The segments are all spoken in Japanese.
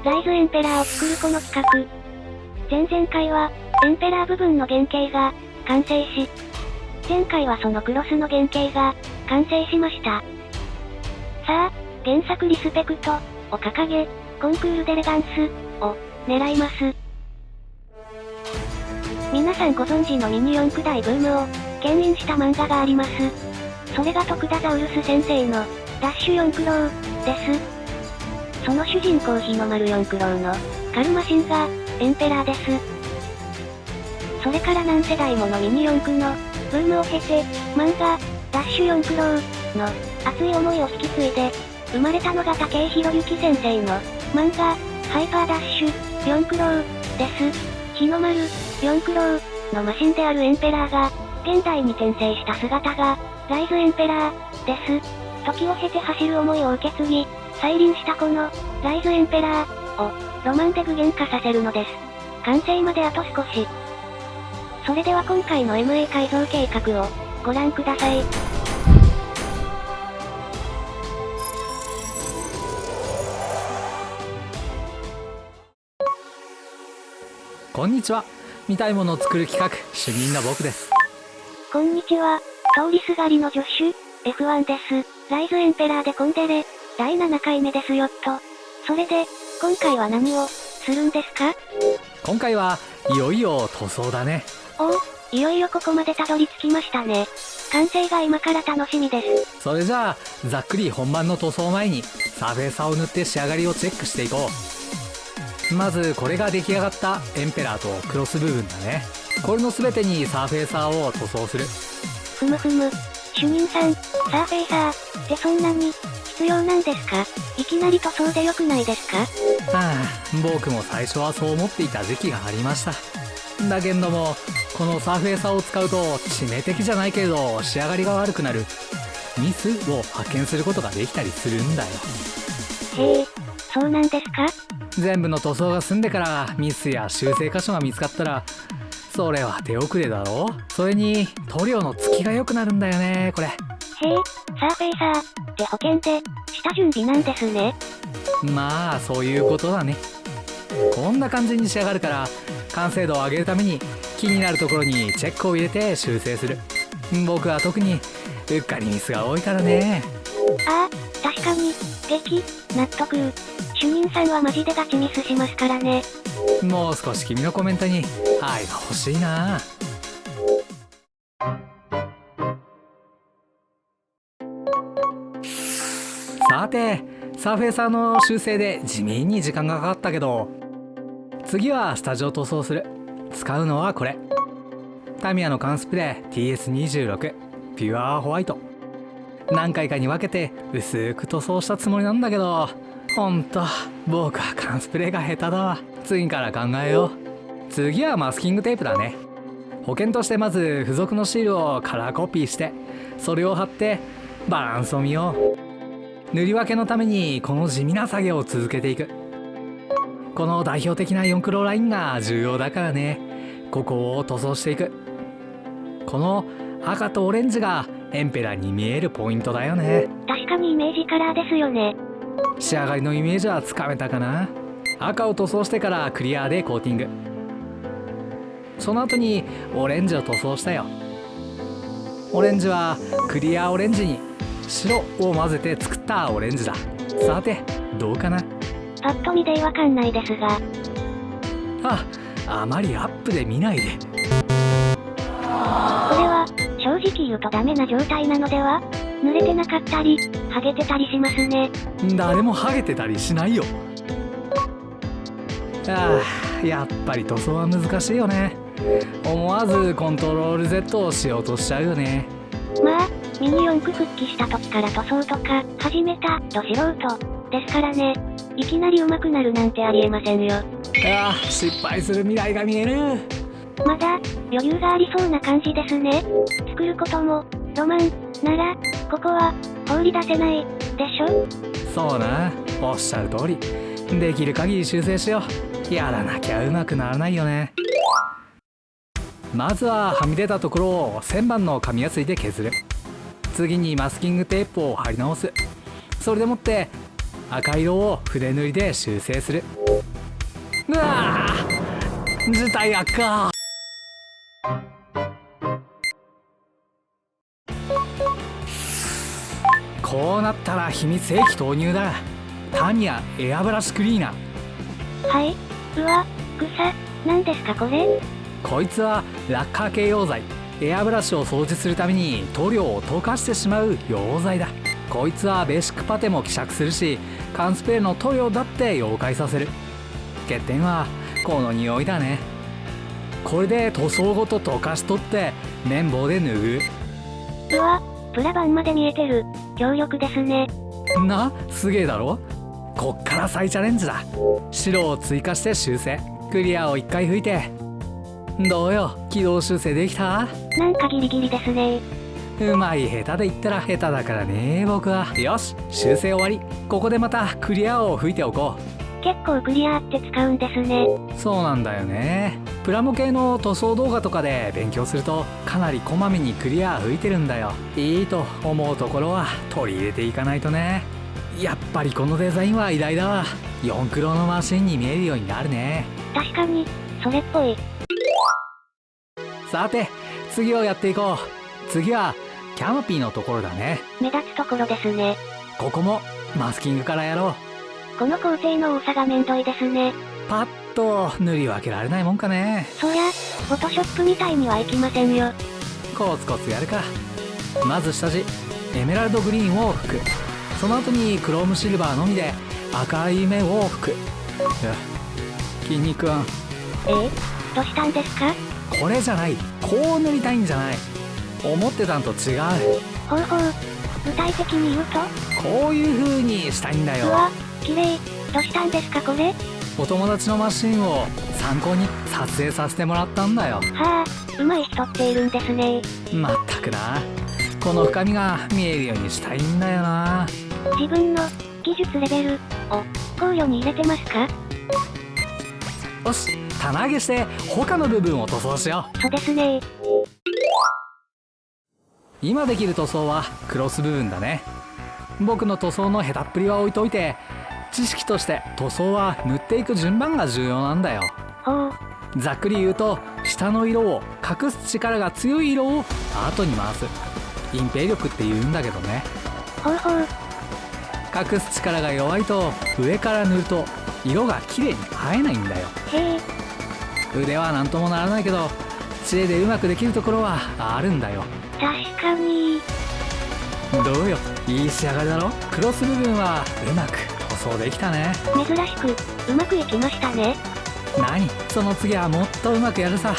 ライズエンペラーを作るこの企画。前々回は、エンペラー部分の原型が、完成し、前回はそのクロスの原型が、完成しました。さあ、原作リスペクト、を掲げ、コンクールデレガンス、を、狙います。皆さんご存知のミニ四駆大ブームを、牽引した漫画があります。それが徳田ザウルス先生の、ダッシュ四駆郎、です。その主人公日の丸四駆郎の、カルマシンが、エンペラーです。それから何世代ものミニ四駆の、ブームを経て、漫画、ダッシュ四駆郎、の、熱い思いを引き継いで、生まれたのが武井宏之先生の、漫画、ハイパーダッシュ、四駆郎、です。日の丸、四駆郎、のマシンであるエンペラーが、現代に転生した姿が、ライズエンペラー、です。時を経て走る思いを受け継ぎ、再臨したこの、ライズエンペラー、を、ロマンで具現化させるのです。完成まであと少し。それでは今回の MA 改造計画を、ご覧ください。こんにちは。見たいものを作る企画、主任の僕です。こんにちは。通りすがりの助手、F1 です。ライズエンペラーでコンデレ、第7回目ですよっと。それで、今回は何を、するんですか？今回はいよいよ塗装だね。おお、いよいよここまでたどり着きましたね。完成が今から楽しみです。それじゃあ、ざっくり本番の塗装前に、サーフェイサーを塗って仕上がりをチェックしていこう。まずこれが出来上がったエンペラーとクロス部分だね。これの全てにサーフェイサーを塗装する。ふむふむ。主任さん、サーフェイサーってそんなに必要なんですか？いきなり塗装でよくないですか？はあ、僕も最初はそう思っていた時期がありました。だけども、このサーフェイサーを使うと致命的じゃないけれど仕上がりが悪くなるミスを発見することができたりするんだよ。へえ、そうなんですか？全部の塗装が済んでからミスや修正箇所が見つかったら、それは手遅れだろ。それに塗料の付きが良くなるんだよね、これ。へえ、サーフェイサーって保険で下準備なんですね。まあそういうことだね。こんな感じに仕上がるから、完成度を上げるために気になるところにチェックを入れて修正する。僕は特にうっかりミスが多いからね。ああ、確かに、納得。主任さんはマジでガチミスしますからね。もう少し君のコメントに愛が欲しいな。さて、サーフェイサーの修正で地味に時間がかかったけど、次はスタジオ塗装する。使うのはこれ。タミヤの缶スプレー TS26 ピュアホワイト。何回かに分けて薄く塗装したつもりなんだけど、ほんと僕は缶スプレーが下手だわ。次から考えよう。次はマスキングテープだね。保険としてまず付属のシールをカラーコピーして、それを貼ってバランスを見よう。塗り分けのためにこの地味な作業を続けていく。この代表的な4クロラインが重要だからね。ここを塗装していく。この赤とオレンジがエンペラーに見えるポイントだよね。確かにイメージカラーですよね。仕上がりのイメージはつかめたかな。赤を塗装してからクリアでコーティング。その後にオレンジを塗装したよ。オレンジはクリアオレンジに白を混ぜて作ったオレンジだ。さてどうかな。パッと見で違和感ないですが。あまりアップで見ないで。これは正直言うとダメな状態なのでは？濡れてなかったり剥げてたりしますね。誰も剥げてたりしないよ。やっぱり塗装は難しいよね。思わずコントロール Z をしようとしちゃうよね。まあミニ四駆復帰した時から塗装とか始めたど素人ですからね。いきなり上手くなるなんてありえませんよ。失敗する未来が見える。まだ余裕がありそうな感じですね。作ることもロマンならここは放り出せないでしょ。そうな、おっしゃる通り。できる限り修正しよう。やらなきゃうまくならないよね。まずははみ出たところを旋盤の紙やすりで削る。次にマスキングテープを貼り直す。それでもって赤色を筆塗りで修正する。うわー、事態悪化。こうなったら秘密兵器投入だ。タミヤエアブラシクリーナー。はい。うわ、草、なんですかこれ。こいつはラッカー系溶剤。エアブラシを掃除するために塗料を溶かしてしまう溶剤だ。こいつはベーシックパテも希釈するし、缶スプレーの塗料だって溶解させる。欠点はこの匂いだね。これで塗装ごと溶かし取って綿棒で拭うわ、プラ板まで見えてる。強力ですね。な、すげえだろ。こっから再チャレンジだ。白を追加して修正。クリアを1回吹いて。どうよ、軌道修正できた？なんかギリギリですね。うまい下手で言ったら下手だからね、僕は。よし、修正終わり。ここでまたクリアを吹いておこ結構クリアって使うんですね。う。そうなんだよね。プラモ系の塗装動画とかで勉強するとかなりこまめにクリア吹いてるんだよ。いいと思うところは取り入れていかないとね。やっぱりこのデザインは偉大だわ。4クロのマシンに見えるようになるね。確かに、それっぽい。さて、次をやっていこう。次はキャノピーのところだね。目立つところですね。ここもマスキングからやろう。この工程の多さがめんどいですね。パッと塗り分けられないもんかね。そりゃ、フォトショップみたいにはいきませんよ。コツコツやるか。まず下地エメラルドグリーンを吹く。その後にクロームシルバーのみで赤い目を吹く。筋肉くん、どうしたんですか？これじゃない。こう塗りたいんじゃない。思ってたんと違う。ほうほう。具体的に言うと？こういう風にしたいんだよ。うわ、綺麗。どうしたんですかこれ？お友達のマシンを参考に撮影させてもらったんだよ。はあ、上手い人っているんですね。まったくな。この深みが見えるようにしたいんだよな。自分の技術レベルを考慮に入れてますか？よし、棚上げして他の部分を塗装しよう。そうですね。今できる塗装はクロス部分だね。僕の塗装の下手っぷりは置いといて、知識として塗装は塗っていく順番が重要なんだよ。ほう。ざっくり言うと、下の色を隠す力が強い色を後に回す。隠蔽力って言うんだけどね。ほうほう。隠す力が弱いと上から塗ると色が綺麗に映えないんだよ。へえ。腕はなんともならないけど、知恵でうまくできるところはあるんだよ。確かに。どうよ、いい仕上がりだろ。クロス部分はうまく塗装できたね。珍しくうまくいきましたね。何、その次はもっとうまくやるさ。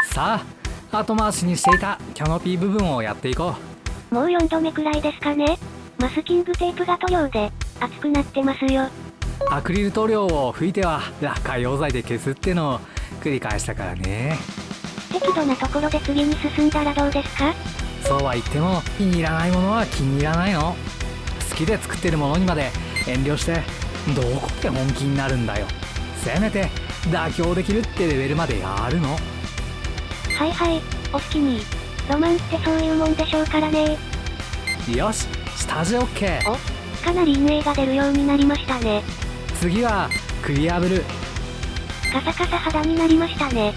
さあ、後回しにしていたキャノピー部分をやっていこもう4度目くらいですかね。マスキングテープが塗料で熱くなってますよ。う。アクリル塗料を拭いてはラッカー溶剤で消すってのを繰り返したからね。適度なところで次に進んだらどうですか？そうは言っても気に入らないものは気に入らないの。好きで作ってるものにまで遠慮してどこで本気になるんだよ。せめて妥協できるってレベルまでやるの。はいはい、お好きに。ロマンってそういうもんでしょうからね。よし、下地 OK。 かなり陰影が出るようになりましたね。次はクリアブルー。カサカサ肌になりましたね。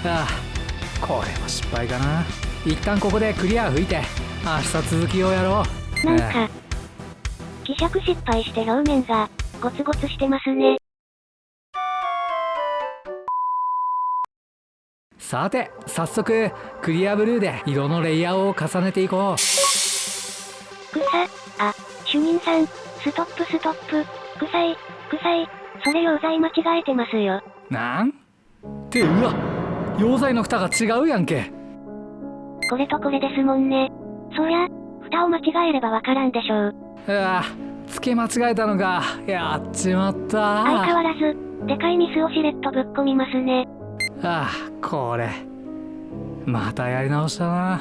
ああ、これも失敗かな。一旦ここでクリア吹いて明日続きをやろう。なんか希釈失敗して表面がゴツゴツしてますね。さて、早速クリアブルーで色のレイヤーを重ねていこう。主任さん、ストップストップ。臭い、それ溶剤間違えてますよ。なんて、うわ、溶剤の蓋が違うやんけ。これとこれですもんね。そりゃ蓋を間違えればわからんでしょう。うわ、つけ間違えたのか。やっちまった。相変わらずでかいミスをしれっとぶっ込みますね。ああ、これまたやり直したな。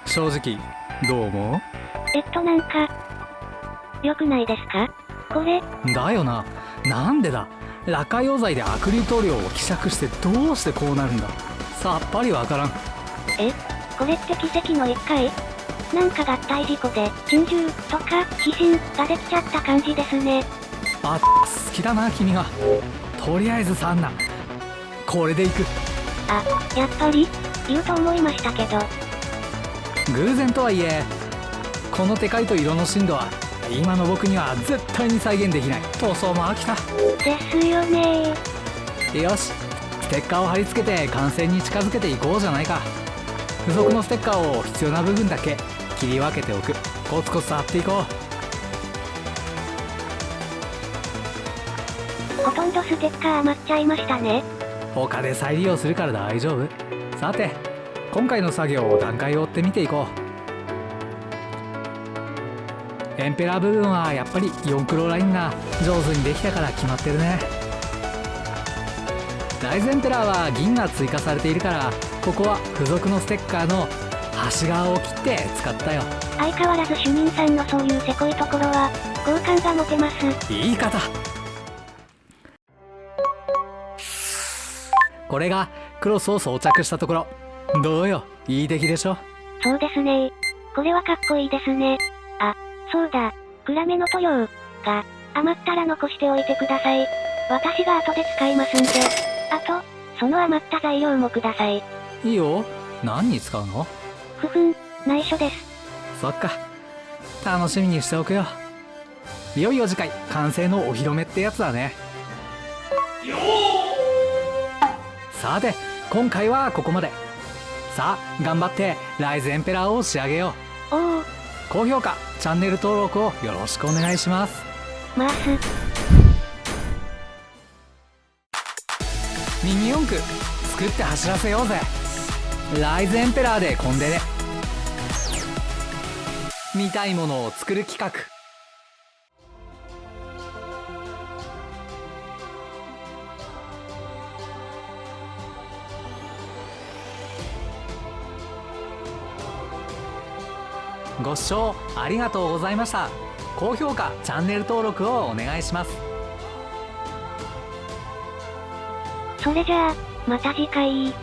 正直どう思う？なんか良くないですか？これ、だよな。なんでだ。裸海溶剤でアクリル塗料を希釈してどうしてこうなるんだ。さっぱりわからん。これって奇跡の一回？なんか合体事故で、珍獣とか、飛信ができちゃった感じですね。あ、好きだな君が。とりあえずサンナ、これでいく。あ、やっぱり言うと思いましたけど。偶然とはいえ、このテカイと色の深度は今の僕には絶対に再現できない。塗装も飽きた。ですよねよし、ステッカーを貼り付けて完成に近づけていこうじゃないか。付属のステッカーを必要な部分だけ切り分けておく。コツコツ貼っていこほとんどステッカー余っちゃいましたね。う。他で再利用するから大丈夫。さて、今回の作業を段階を追って見ていこう。エンペラー部分はやっぱり4クロラインが上手にできたから決まってるね。ライズエンペラーは銀が追加されているから、ここは付属のステッカーの端側を切って使ったよ。相変わらず主任さんのそういうせこいところは好感が持てます。言い方。これがクロスを装着したところ。どうよ、いい出来でしょ。そうですね。これはかっこいいですね。あ、そうだ。暗めの塗料が余ったら残しておいてください。私が後で使いますんで。あと、その余った材料もください。いいよ。何に使うの？ふふん、内緒です。そっか。楽しみにしておくよ。いよいよ次回完成のお披露目ってやつだね。さて、今回はここまで。さあ頑張ってライズエンペラーを仕上げよう。おお。高評価、チャンネル登録をよろしくお願いします。マース。ミニ四駆作って走らせようぜ。ライズエンペラーでコンデレ。見たいものを作る企画。ご視聴ありがとうございました。高評価、チャンネル登録をお願いします。それじゃあ、また次回。